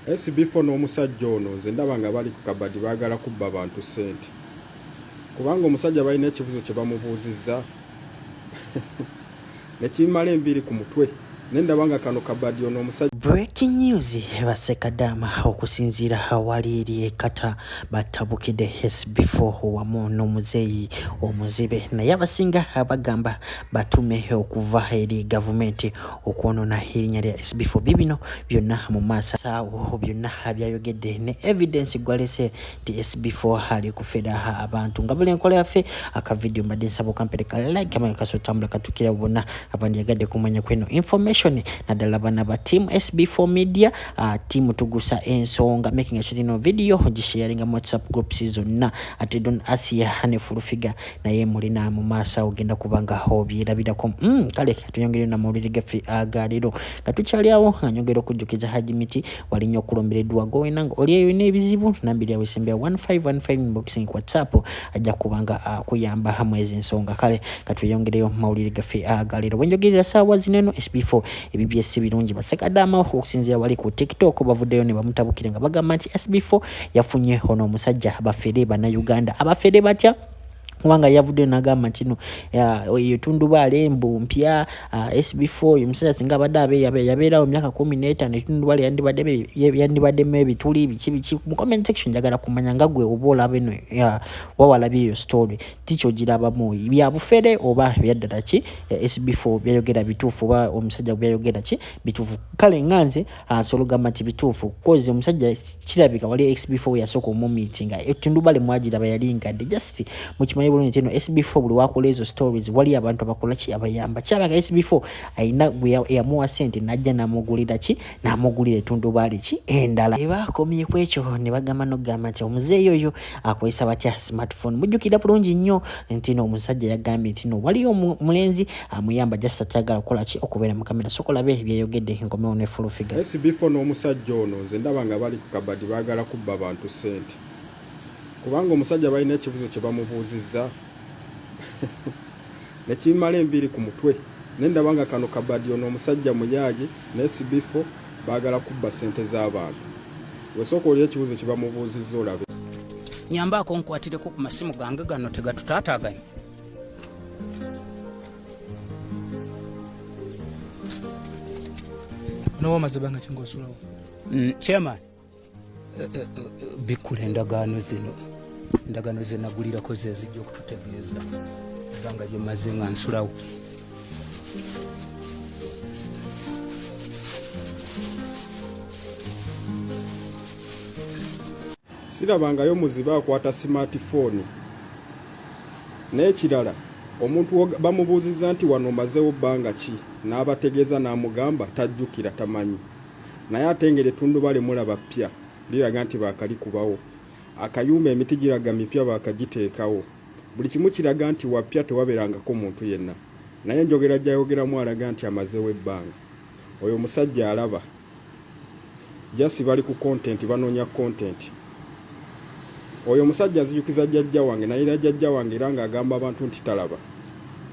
Sb4 n'omusajja ono nze ndaba nga bali ku kabadi baagala kubba bantu ssente kubanga omusajja balina ekibuzo kye bamubuuzizza ne kimala enviiri ku mutwe nendaba nga kano kabadi ono omusajja. Breaking news Ssekadama okusinziira awali kata batabukidde Sb4 wamu n'Mzee omuzibe naye abasinga abagamba batume okuva eri gavumenti okwonona erinnya lya Sb4 bibino byonna mu maaso awo byonna byayogedde ne evidence gwalese ti Sb4 ali kufera abantu nga buli enkola yaffe aka video mbadde nsaba okampereka like kama kasotambula katukira bonna abandi yagadde kumanya kweno information naddala bana ba team Sb4 media team tugusa ensonga making a shooting video gisharing mu WhatsApp groups zonna ate don Asia ne full figure naye mulina mu masa ogenda kubanga hobirabirako kale tuyongere na mawulire gaffe agaliro katukyali awo anyongera okujjukiza Hajimiti walinyo okulombereddwa gowenanga oliyeyo n'ebizibu nambiri yawe sembya 1515 inboxing WhatsApp ajja kubanga kuyamba hamwezi ensonga kale katuyongereyo mawulire gaffe agaliro wenjogerera sawa zineno Sb4 ebibs birungi Ssekadama okusinzira wali ku TikTok bavuddeyo ne bamutabukira nga bagamba nti Sb4 yafunye ono omusajja abafere bannayuganda abafere batya wanga yavudde nagamba kino yetundubale mbu mpya Sb4 omusajja singa badde yabeerawo myaka 15 etundubale yandibadde mebituli biki mu comment section njagala kumanya nga gwe obola beno wawalabye iyo story ticho girabamu bya bufere oba byaddala ki Sb4 byayogera bituufu oba omusajja byayogera ki bituufu kale nganze asologamba ti bituufu koze omusajja kirabika wali Sb4 yasoko mu meeting etundubale mwagira bayalingadde just mukimanyi bulungi tino Sb4 buli wakola ezo stories wali abantu abakola ki abayamba kyabaka Sb4 aina yamuwa sente najja namugulira ki namugulira etundubali ki endala ebakomye kwekyo ne bagamba no gamba nti Mzee yoyo akwesa batya smartphone mujjukira bulungi nnyo ntino omusajja yagambye ntino wali omulenzi amuyamba just atagala kola ki okubeera mu kamera sokola be byayogedde enkomewo ne full figure. Sb4 n'omusajja ono nze ndaba nga bali ku kabadi baagala kubba abantu ssente kubanga omusajja balina ekibuzo kye bamubuuzizza ne kimala enviiri ku mutwe nendaba nga kano kabadi ono omusajja muyaaye ne Sb4 baagala kubba ssente z'abantu wesooka oli ekibuzo kye bamubuuzizza olabe nyambaako nkwatireko ku masimu gange gano tegatutaataganye nowo mazibanga kingosulawo chairman bikula endagaano ze nagulirako ze zijja okututegeeza ebanga gye maze nga nsulawo sirabangayo muzibe akwata smartphone n'ekirala omuntu bamubuuzizza nti wano omazeewo bbanga ki n'abategeeza n'amugamba tajjukira tamanyi naye ate ngeri etundubale mulaba ppya liraga nti baakali kubawo akayumba emiti giraga mipya baakagiteekawo buli kimu kiraga nti wapya tewabeerangako muntu yenna naye enjogera gyayogeramu alaga nti amazeewo ebbanga oyo omusajja alaba jasi bali ku content banoonya content oyo omusajja azijukiza jjajja wange naye era jjajja wange era ng'agamba abantu nti talaba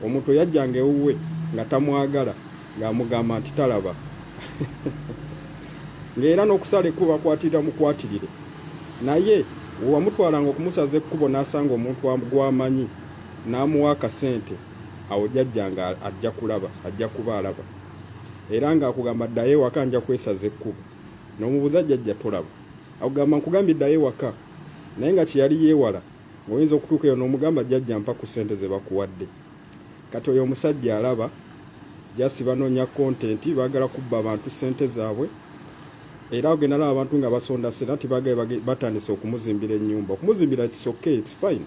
omuntu yajjanga ewuwe nga tamwagala ng'amugamba nti talaba ng'era n'okusala ekkubo bakwatira mukwatirire naye wamutwalanga okumusaza ekkubo n'asanga omuntu gwamanyi n'amuwa akasente awo jjajjanga ajja kulaba ajja kuba alaba era ng'akugamba ddayo ewaka nja kwesaza ekkubo n'omubuuza jjajja tulaba akugamba nkugambye ddayo ewaka naye nga kyeyali yeewala ng'oyinza okutuuka eyo n'omugamba jjajja mpa ku ssente ze bakuwadde kati oyo omusajja alaba jasi banoonya kontenti baagala kubba abantu ssente zaabwe era ogenda laba abantu nga basonda sena nti batandise okumuzimbira ennyumba okumuzimbira it's okay it's fine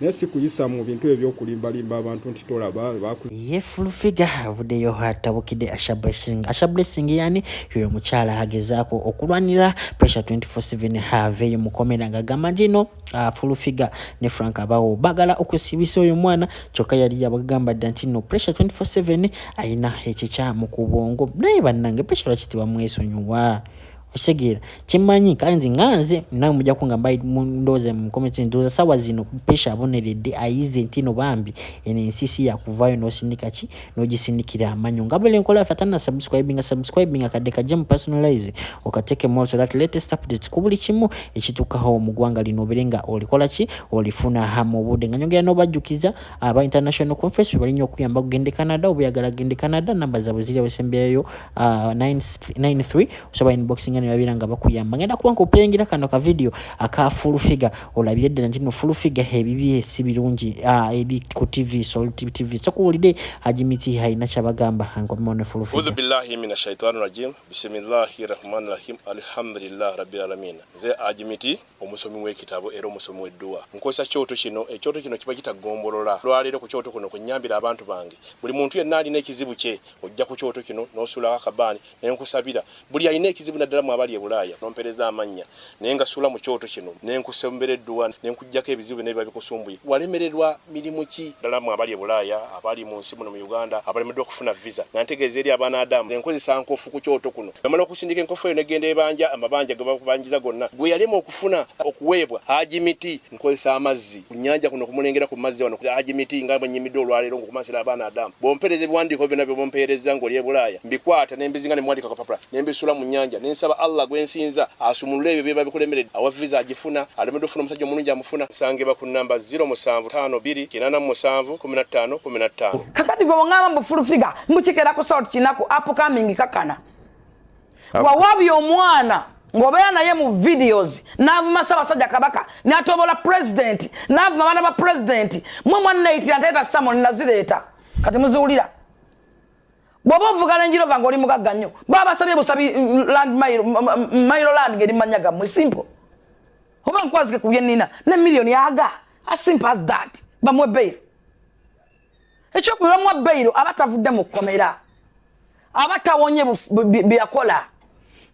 naye si kuyisa mu bintu ebyokulimbalimba abantu nti tolaba ye full figure avuddeyo atabukidde Asha Blessing yani yoyo mukyala agezaako okulwanira pressure 24/7 haveyo mukomera nga gamba gino full figure ne Frank abawo bagala okusibisa oyo mwana kyokka yali yabagamba nti no pressure 24/7 ayina ekikya mu kubongo naye bannange pressure lwaki tebamwesonyiwa Osegira kimanyi kanzi nganze nawe mujja kungamba ndoze mu comment ndoza sawa zino pesha aboneredde ayize ntino bambi ene nsisi ya kuvayo no sindika ki no gisindikira amanyo ngabele nkola fatana subscribing akade kajem personalize okateke more so that latest updates kubuli kimu ekitukaho mu gwanga lino berenga olikola ki olifuna hamo bude nganyongera no bajukiza aba international conference balinyo kuyamba kugende Canada obuyagala gende Canada namba zabo ziri abasembeyo 993 so inboxing ngani babiranga bakuyamba ngenda kubanko playingira kano ka video aka full figure olabye ddala ntino full figure hebibi sibirungi ebi ku TV Soul TV so kuulide hajimiti haina chabagamba hango mone full figure Uzu billahi minash shaitanir rajim bismillahir rahmanir rahim alhamdulillah rabbil alamin Mzee ajimiti omusomi w'ekitabo era omusomi w'edduwa nkosa kyoto kino ekyoto kino kiba kitagombolola lwaliro ku kyoto kuno kunyambira abantu bange buli muntu yenna alina ekizibu kye ojja ku kyoto kino n'osula akabani nenkusabira buli alina ekizibu naddala mu abali e Bulaaya nompereza amanya nenga sula mu kyoto kino nenkusembere edduwa nenkujjako ebizibu n'ebiba bikusumbuye walemererwa mirimu ki ddala mu abali e Bulaaya abali mu nsi muno mu Uganda abalemeddwa okufuna visa nantegeeza eri abaana Adamu enkozesa nkofu ku kyoto kuno bamala okusindika enkofu eyo negenda ebanja amabanja ge bakubanjiza gonna gwe yalema okufuna okuweebwa hajimiti nkozesa amazzi ku nnyanja kuno kumulengera ku mazzi wano hajimiti nga bwenyimidde olwaleero ngokumasira abaana Adamu bompereza ebiwandiiko byonna bye bompereza ng'oli e Bulaaya mbikwata nembizinga ne mwandika kapapula nembisula mu nnyanja nensaba Allah gwensinza asumulule ebyo byeba bikulemeredde awa visa agifuna alemedde ofuna omusajja omulungi amufuna sangeba ku namba 0752871515 kakati gwe ngamba mbu full figure mbuchikera ku sort kinaku upcoming kakana wawabi omwana ngobera naye mu videos navuma Ssaabasajja Kabaka natobola president navuma bana ba president mwe mwana iti anteta samon nazireta kati muziwulira bobo vugana njiro vango oli mugagga nnyo baba sabye busabi land mailo land ngeri manyaga mu simple oba nkwazike kubye nina ne million yaga as simple as that bamwe bail ekyo kuba mu bail abatavudde mu komera abatawonye byakola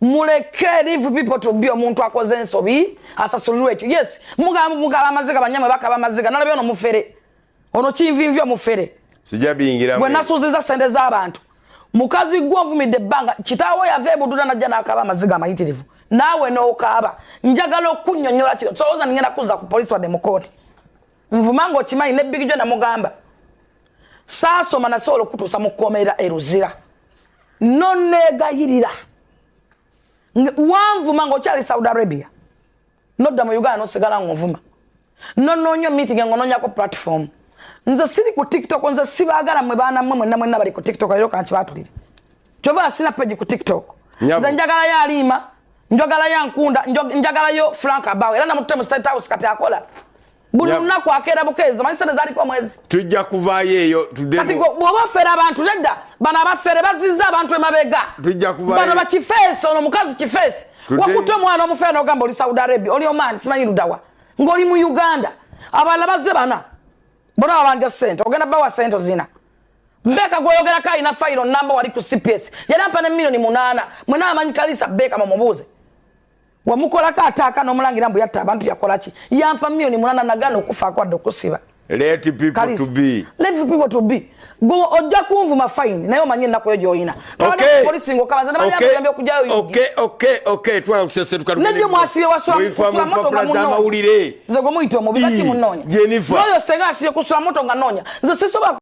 muleke leave people to be omuntu akoze ensobi asasulirwe ekyo yes mugaba amaziga banyama bakaba amaziga nalabye ono mufere ono kinvinvi omufere sijabingira bwe nasuziza sente z'abantu mukazi gwovumidde banga kitaawo yave budula najja nakaba amaziga amayitirivu nawe n'okaba njagala okunnyonnyola kino solowooza ningenda kuzza ku polisi wadde mu kooti nvumango okimanyi ne bigijwe namugamba saasoma nasobola okutuusa mu kkomera eruzira nonneegayirira wanvuma ng'okyali Saudi Arabia nodda mu Uganda nosigala ng'ovuma nonnoonyo meeting ng'onoonyako platform nze siri ku TikTok nze sibaagala mwe baana mwenna bali ku TikTok leero kanki baatulire kyova sina page ku TikTok nze njagala yo Alima njagala yo Nkunda njagala yo Frank Abawe era namutte mu State House kati akola buli lunaku akeera bukeezi manyi sente zaliko mwezi tujja kuvaayo eyo kati bw'oba ffere abantu nedda bano abaffere bazizza abantu emabega tujja kuvaayo bano bakifeesi ono mukazi kifeesi wakutte omwana omufere n'ogamba oli Saudi Arabia oli omaani simanyi ludawa ng'oli mu Uganda abalala bazze bana bona wabanja sente ogenda bawa sente zina Beka goyogera kai na file number wali ku CPS yalampa ne milioni 8 mwena amanyi kalisa Beka mamubuze wamukola ka ataka no mulangira mbu yatta abantu yakola ki yampa milioni 8 nagano okufa kwa dokusiba let people to be go ojja kunvuma fine nayo manye nako joyina polisi ngo kabanza nabanya yambe okujayo okay twa kusese tukaruka nje mwasiye waswa moto ngamuno nze go muito mu bibaki munonya Jennifer noyo senga asiye kuswa moto nganonya nze sisoba